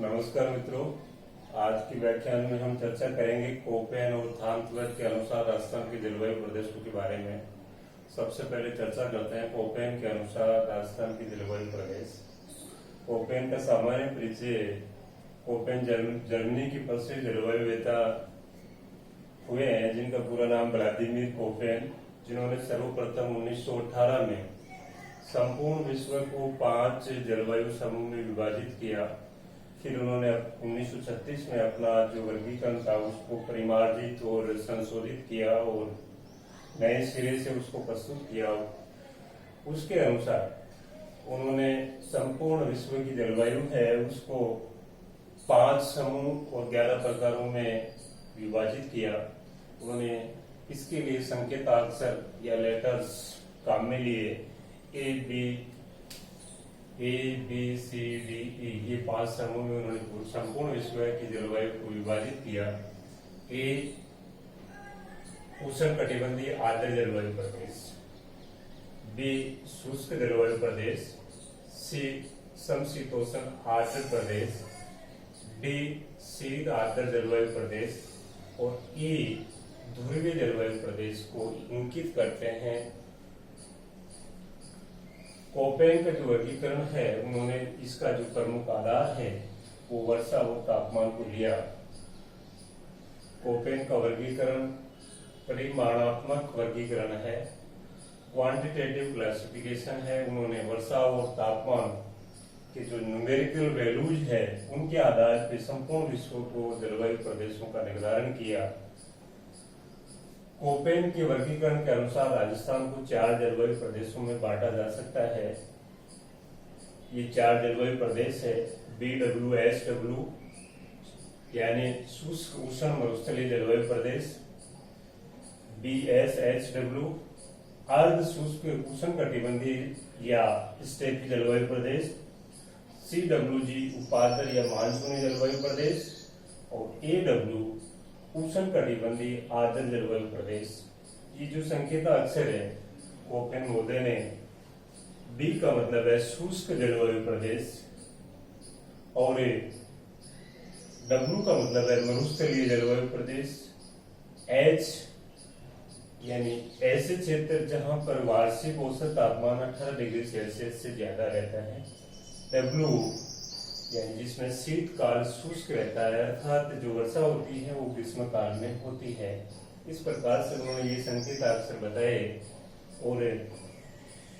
नमस्कार मित्रों, आज की व्याख्यान में हम चर्चा करेंगे कोपेन और थानतलट के अनुसार राजस्थान के जलवायु प्रदेशों के बारे में। सबसे पहले चर्चा करते हैं कोपेन के अनुसार राजस्थान के जलवायु प्रदेश। कोपेन का सामान्य परिचय। कोपेन जर्मनी की प्रसिद्ध जलवायुवेता हुए हैं जिनका पूरा नाम व्लादिमीर कोपेन, जिन्होंने सर्वप्रथम 1918 में संपूर्ण विश्व को 5 जलवायु समूह में विभाजित किया। फिर उन्होंने 1936 में अपना जो वर्गीकरण था उसको परिमार्जित और संशोधित किया और नए सिरे से उसको प्रस्तुत किया। उसके अनुसार उन्होंने संपूर्ण विश्व की जलवायु है उसको 5 समूह और 11 प्रकारों में विभाजित किया। उन्होंने इसके लिए संकेताक्षर या लेटर्स काम में लिए। A B C D E, ये 5 समूह में उन्होंने संपूर्ण विश्व की जलवायु को विभाजित किया। ए उष्णकटिबंधीय आर्द्र जलवायु प्रदेश, बी शुष्क जलवायु प्रदेश, सी समशीतोष्ण आर्द्र प्रदेश, डी शीत आर्द्र जलवायु प्रदेश और ई ध्रुवीय जलवायु प्रदेश को इंगित करते हैं। कोपेन का जो वर्गीकरण है उन्होंने इसका जो प्रमुख आधार है वो वर्षा और तापमान को लिया। कोपेन का वर्गीकरण परिमाणात्मक वर्गीकरण है, क्वांटिटेटिव क्लासिफिकेशन है। उन्होंने वर्षा और तापमान के जो न्यूमेरिकल वैल्यूज है उनके आधार पर संपूर्ण विश्व को जलवायु प्रदेशों का निर्धारण किया। कोपेन के वर्गीकरण के अनुसार राजस्थान को 4 जलवायु प्रदेशों में बांटा जा सकता है। ये 4 जलवायु प्रदेश है। BWSW यानी शुष्क उष्ण मरुस्थलीय जलवायु प्रदेश, BSHW अर्ध शुष्क उष्णकटिबंधीय या स्टेपी जलवायु प्रदेश, CWG उपार्द्र या मानसूनी जलवायु प्रदेश और AW उष्णकटिबंधीय आर्द्र जलवायु प्रदेश। ये जो संकेता अक्षर है कोपेन महोदय ने, बी का मतलब है शुष्क जलवायु प्रदेश और डब्ल्यू का मतलब है मरुस्थलीय जलवायु प्रदेश, एच यानी ऐसे क्षेत्र जहां पर वार्षिक औसत तापमान 18 डिग्री सेल्सियस से ज्यादा रहता है, डब्ल्यू यानी जिसमें शीतकाल शुष्क रहता है अर्थात जो वर्षा होती है वो ग्रीष्म काल में होती है। इस प्रकार से उन्होंने ये संकेताक्षर बताए और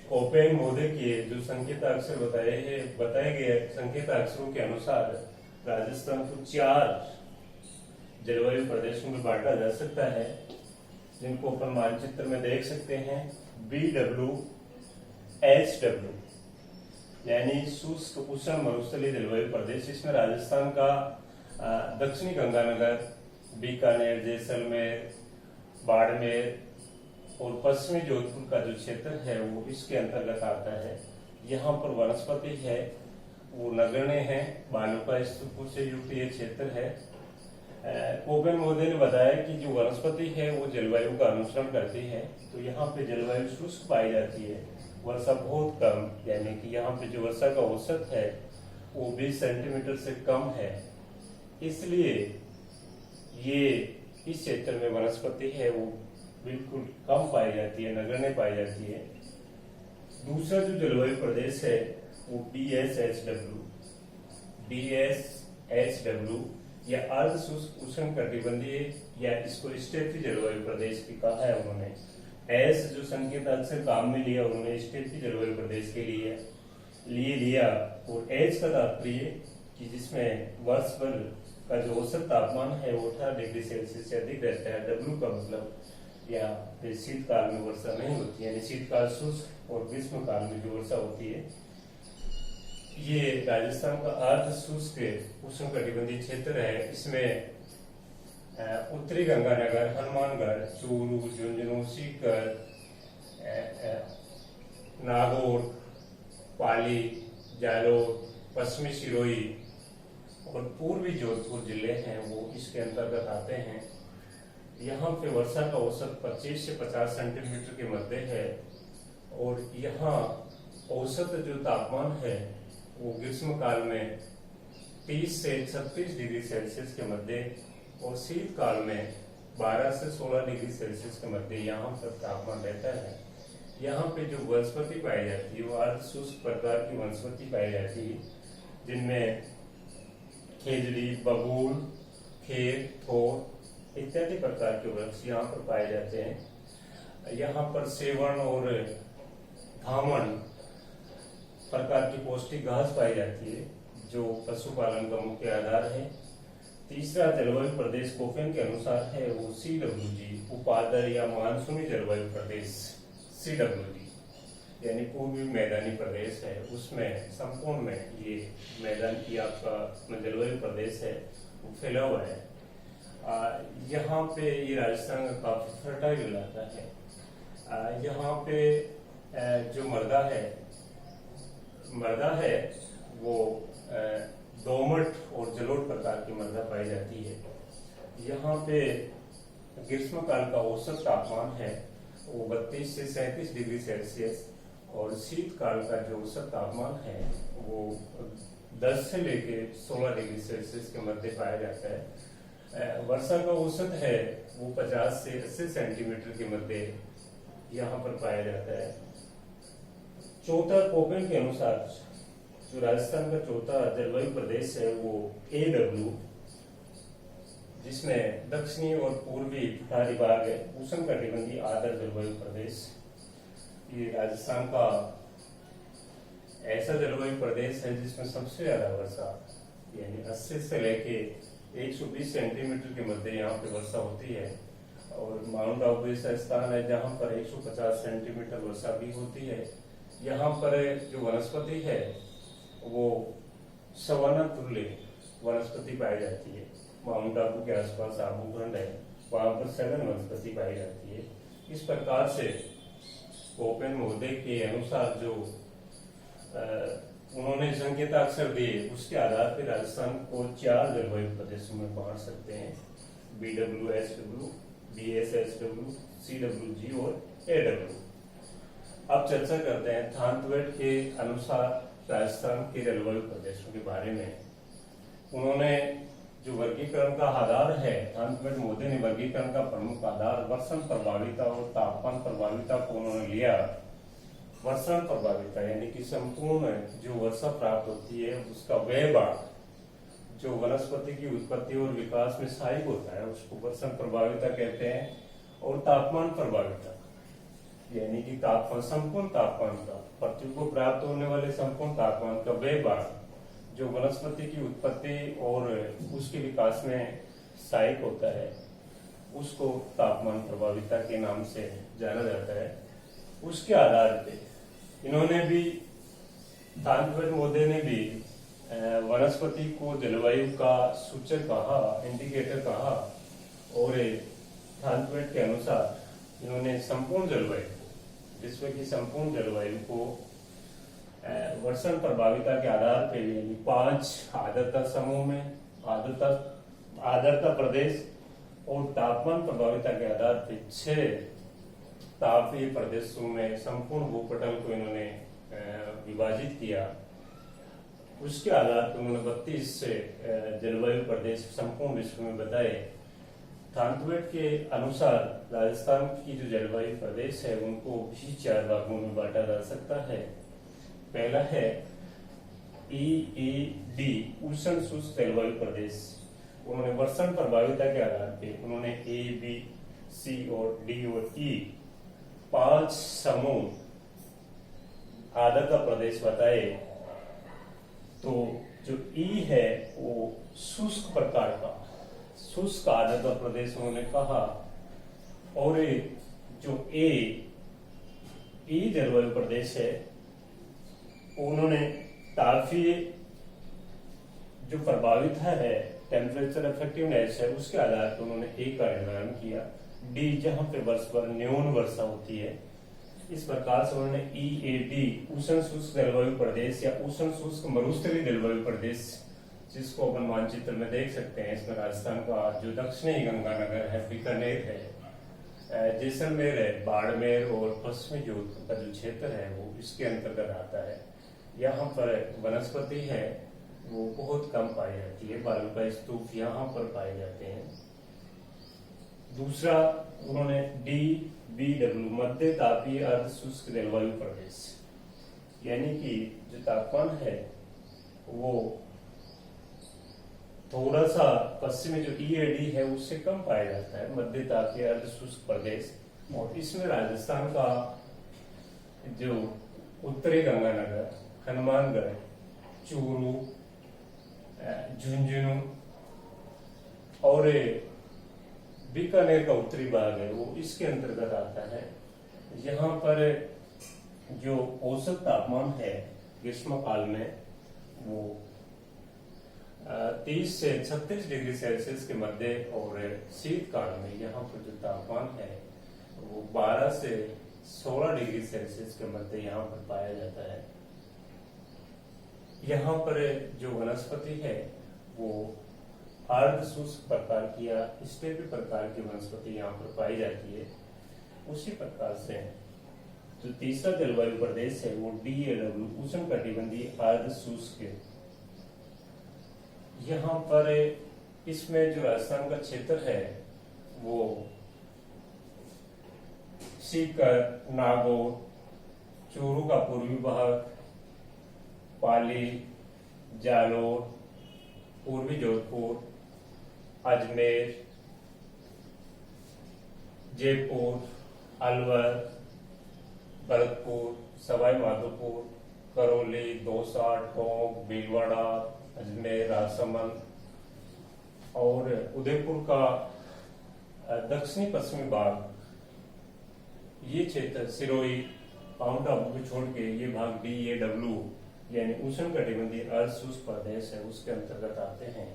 कोपेन महोदय के जो संकेताक्षर बताए गए संकेताक्षरों के अनुसार राजस्थान को 4 जलवायु प्रदेशों में बांटा जा सकता है, जिनको अपन मानचित्र में देख सकते हैं। BWHW यानी शुष्क उष्ण मरुस्थलीय जलवायु प्रदेश, इसमें राजस्थान का दक्षिणी गंगानगर, बीकानेर, जैसलमेर, बाड़मेर और पश्चिमी जोधपुर का जो क्षेत्र है वो इसके अंतर्गत आता है। यहाँ पर वनस्पति है वो नगण्य है, बालुका स्तूपों से युक्त ये क्षेत्र है। कोपेन महोदय ने बताया कि जो वनस्पति है वो जलवायु का अनुसरण करती है, तो यहाँ पे जलवायु शुष्क पाई जाती है, वर्षा बहुत कम, यानी कि यहाँ पे जो वर्षा का औसत है वो 20 सेंटीमीटर से कम है। इसलिए ये इस क्षेत्र में वनस्पति है वो बिल्कुल कम पाई जाती है, नगण्य पाई जाती है। दूसरा जो जलवायु प्रदेश है वो BSHW या अर्ध शुष्क उष्णकटिबंधीय या इसको स्टेपी जलवायु प्रदेश भी कहा है उन्होंने। एस जो संकेत अक्षर काम में लिया उन्होंने स्टेपी जलवायु प्रदेश के लिए लिया और एच का तात्पर्य कि जिसमें वर्ष भर का जो औसत तापमान है वो 18 डिग्री सेल्सियस से अधिक रहता है। डब्ल्यू का मतलब या फिर शीतकाल में वर्षा नहीं होती, यानी शीतकाल शुष्क और ग्रीष्म काल में जो वर्षा होती है। ये राजस्थान का अर्ध शुष्क उष्णकटिबंधीय क्षेत्र है। इसमें उत्तरी गंगानगर, हनुमानगढ़, चूरू, झुंझुनू, सीकर, नागौर, पाली, जालोर, पश्चिमी सिरोही और पूर्वी जोधपुर जिले हैं वो इसके अंतर्गत आते हैं। यहाँ पे वर्षा का औसत 25 से 50 सेंटीमीटर के मध्य है और यहाँ औसत जो तापमान है वो ग्रीष्म काल में 30 से 36 डिग्री सेल्सियस के मध्य और शीतकाल में 12 से 16 डिग्री सेल्सियस के मध्य यहाँ पर तापमान रहता है। यहाँ पे जो वनस्पति पाई जाती है वो अर्ध शुष्क प्रकार की वनस्पति पाई जाती है, जिनमें खेजड़ी, बबूल, खेर, थोर इत्यादि प्रकार के वृक्ष यहाँ पर पाए जाते हैं। यहाँ पर सेवण और धामन प्रकार की पौष्टिक घास पाई जाती है, जो पशुपालन का मुख्य आधार है। तीसरा जलवायु प्रदेश कोपेन के अनुसार है वो CWG, उपादर या मानसूनी जलवायु प्रदेश CWG, यानी पूर्वी मैदानी प्रदेश है। उसमें संपूर्ण में ये मैदान की आपका जलवायु प्रदेश है वो फैला हुआ है। यहाँ पे ये राजस्थान का काफी फर्टाइल इलाका है। यहाँ पे जो मृदा है वो दोमट और जलोढ़ प्रकार की मृदा पाई जाती है। यहाँ पे ग्रीष्मकाल का औसत तापमान है वो 32 से 37 डिग्री सेल्सियस और शीतकाल का जो औसत तापमान है वो 10 से लेके 16 डिग्री सेल्सियस के मध्य पाया जाता है। वर्षा का औसत है वो 50 से 80 सेंटीमीटर के मध्य यहाँ पर पाया जाता है। चौथा कोपेन के अनुसार जो राजस्थान का चौथा जलवायु प्रदेश है वो AW, जिसमें दक्षिणी और पूर्वी पठारी भाग है, उष्णकटिबंधीय आर्द्र जलवायु प्रदेश। ये राजस्थान का ऐसा जलवायु प्रदेश है जिसमें सबसे ज्यादा वर्षा यानी 80 से लेके 120 सेंटीमीटर के मध्य यहाँ पे वर्षा होती है। और माउंट आबू ऐसा स्थान है जहाँ पर 150 सेंटीमीटर वर्षा भी होती है। यहाँ पर जो वनस्पति है वो सवाना तुल्य वनस्पति पाई जाती है। माउंट आबू के आसपास आबू खंड है, वहां पर सघन वनस्पति पाई जाती है। इस प्रकार से कोपेन महोदय के अनुसार जो उन्होंने संकेताक्षर दिए उसके आधार पर राजस्थान को 4 जलवायु प्रदेशों में बांट सकते हैं: BWSW, BSSW, CWG और AW। अब चर्चा करते हैं थानतवेट के अनुसार राजस्थान के जलवायु प्रदेशों के बारे में। उन्होंने जो वर्गीकरण का आधार है, थानतवेट महोदय ने वर्गीकरण का प्रमुख आधार वर्षण प्रभाविता और तापमान प्रभाविता को उन्होंने लिया। वर्षण प्रभाविता यानी कि संपूर्ण जो वर्षा प्राप्त होती है उसका वह भाग जो वनस्पति की उत्पत्ति और विकास में सहायक होता है उसको वर्षण प्रभाविता कहते हैं। और तापमान प्रभाविता यानी कि तापमान, संपूर्ण तापमान का, पृथ्वी को प्राप्त होने वाले संपूर्ण तापमान का वह भाग जो वनस्पति की उत्पत्ति और उसके विकास में सहायक होता है उसको तापमान प्रभाविता के नाम से जाना जाता है। उसके आधार पे इन्होंने भी, थानतवेट महोदय ने भी वनस्पति को जलवायु का सूचक कहा, इंडिकेटर कहा। और थानतवेट के अनुसार इन्होंने संपूर्ण जलवायु, जिसमें कि संपूर्ण जलवायु को वर्षण प्रभाविता के आधार पर यानी 5 आर्द्रता समूह में, आर्द्रता प्रदेश और तापमान प्रभाविता के आधार पर 6 तापीय प्रदेशों में संपूर्ण भूपटल को इन्होंने विभाजित किया। उसके आधार पर उन्होंने 32 जलवायु प्रदेश संपूर्ण विश्व में बताए। थानतवेट के अनुसार राजस्थान की जो जलवायु प्रदेश है उनको भी 4 भागों में बांटा जा सकता है। पहला है EAD, उष्ण शुष्क जलवायु प्रदेश। उन्होंने वर्षण प्रभाविता के आधार पर उन्होंने A, B, C और D और E 5 समूह आर्द्रता प्रदेश बताए। तो जो E है वो शुष्क प्रकार का, शुष्क आर्द्रता प्रदेश उन्होंने कहा। और जो E जलवायु प्रदेश है उन्होंने तापीय जो प्रभाविता है, टेम्परेचर इफेक्टिवनेस है, उसके आधार पर उन्होंने A का निर्धारण किया। D जहां पे वर्ष भर न्यून वर्षा होती है। इस प्रकार से उन्होंने EAD, उष्ण शुष्क जलवायु प्रदेश या उष्ण शुष्क मरुस्थलीय जलवायु प्रदेश, जिसको अपन मानचित्र में देख सकते हैं। इसमें राजस्थान का जो दक्षिणी गंगानगर है, बीकानेर है, जैसलमेर है, बाड़मेर और पश्चिमी जोधपुर का जो क्षेत्र है वो इसके अंतर्गत आता है। यहाँ पर वनस्पति है वो बहुत कम पाई जाती है। बालू का स्तूप यहाँ पर पाए जाते हैं। दूसरा उन्होंने DBW मध्य तापीय अर्ध शुष्क जलवायु प्रदेश, यानी कि जो तापमान है वो थोड़ा सा पश्चिमी जो EAD है उससे कम पाया जाता है, मध्य तापीय अर्ध शुष्क प्रदेश। और इसमें राजस्थान का जो उत्तरी गंगानगर, हनुमानगढ़, चूरू, झुंझुनू और बीकानेर का उत्तरी भाग है वो इसके अंतर्गत आता है। यहाँ पर जो औसत तापमान है ग्रीष्म काल में वो 30 से 36 डिग्री सेल्सियस के मध्य, और शीतकाल में यहाँ पर जो तापमान है वो 12 से 16 डिग्री सेल्सियस के मध्य यहाँ पर पाया जाता है। यहाँ पर जो वनस्पति है वो अर्ध शुष्क प्रकार की या स्टेपी प्रकार की वनस्पति यहाँ पर पाई जाती है। उसी प्रकार से जो तीसरा जलवायु प्रदेश है वो DAW उष्णकटिबंधीय अर्ध शुष्क। यहाँ पर इसमें जो राजस्थान का क्षेत्र है वो सीकर, नागौर, चूरू का पूर्वी भाग, पाली, जालोर, पूर्वी जोधपुर, अजमेर, जयपुर, अलवर, भरतपुर, सवाई माधोपुर, करौली, दौसा, टोंक, भीलवाड़ा, अजमेर, राजसमंद और उदयपुर का दक्षिणी पश्चिमी भाग, ये क्षेत्र सिरोही, पाउंट आबू को छोड़ के ये भाग DAW यानी उष्णकटिबंधीय अर्ध शुष्क प्रदेश है उसके अंतर्गत आते हैं।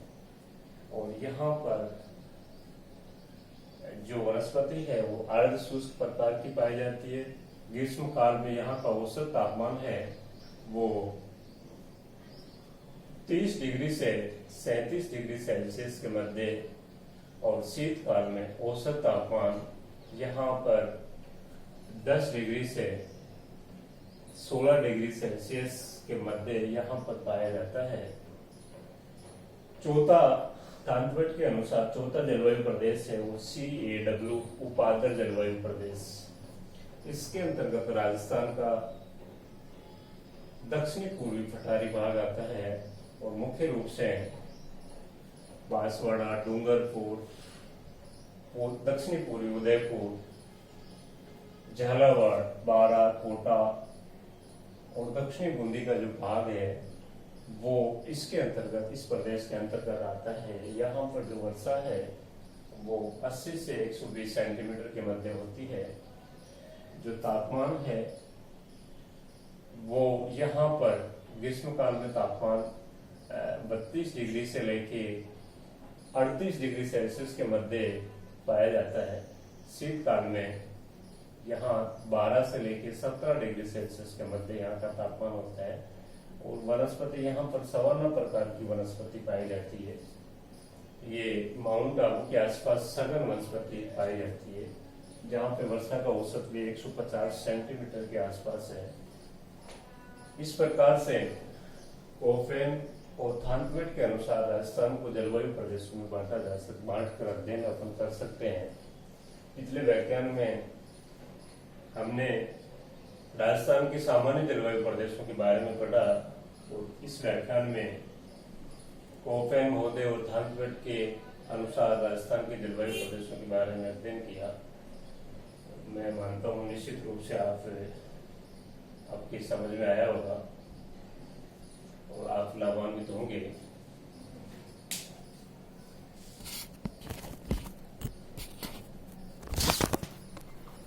और यहाँ पर जो वनस्पति है वो अर्ध शुष्क प्रकार की पाई जाती है। ग्रीष्म काल में यहाँ का औसत तापमान है वो 30 डिग्री से 37 डिग्री सेल्सियस के मध्य, और शीतकाल में औसत तापमान यहाँ पर 10 डिग्री से 16 डिग्री सेल्सियस के मध्य यहाँ पर पाया जाता है। चौथा तांत्रिक के अनुसार चौथा जलवायु प्रदेश है वो CAW उपार्द्र जलवायु प्रदेश। इसके अंतर्गत राजस्थान का दक्षिणी पूर्वी पठारी भाग आता है और मुख्य रूप से बांसवाड़ा, डूंगरपुर, दक्षिणी पूर्वी उदयपुर, झालावाड़, बारा, कोटा और दक्षिणी बूंदी का जो भाग है वो इसके अंतर्गत, इस प्रदेश के अंतर्गत आता है। यहाँ पर जो वर्षा है वो 80 से 120 सेंटीमीटर के मध्य होती है। जो तापमान है वो यहाँ पर ग्रीष्म काल में तापमान 32 डिग्री से लेके 38 डिग्री सेल्सियस के मध्य पाया जाता है। शीतकाल में यहाँ 12 से लेके 17 डिग्री सेल्सियस के मध्य यहाँ का तापमान होता है। और वनस्पति यहाँ पर सवाना प्रकार की वनस्पति पाई जाती है। ये माउंट आबू के आसपास सघन वनस्पति पाई जाती है, जहाँ पे वर्षा का औसत भी 150 सेंटीमीटर के आसपास है। इस प्रकार से कोफेन और थानकवेट के अनुसार राजस्थान को जलवायु प्रदेशों में बांट कर अध्ययन अपन कर सकते हैं। पिछले व्याख्यान में हमने राजस्थान के सामान्य जलवायु प्रदेशों के बारे में पढ़ा, और इस व्याख्यान में कोफेन महोदय और थानकवेट के अनुसार राजस्थान के जलवायु प्रदेशों के बारे में अध्ययन किया। मैं मानता हूँ निश्चित रूप से आपकी समझ में आया होगा और आप लाभान्वित होंगे।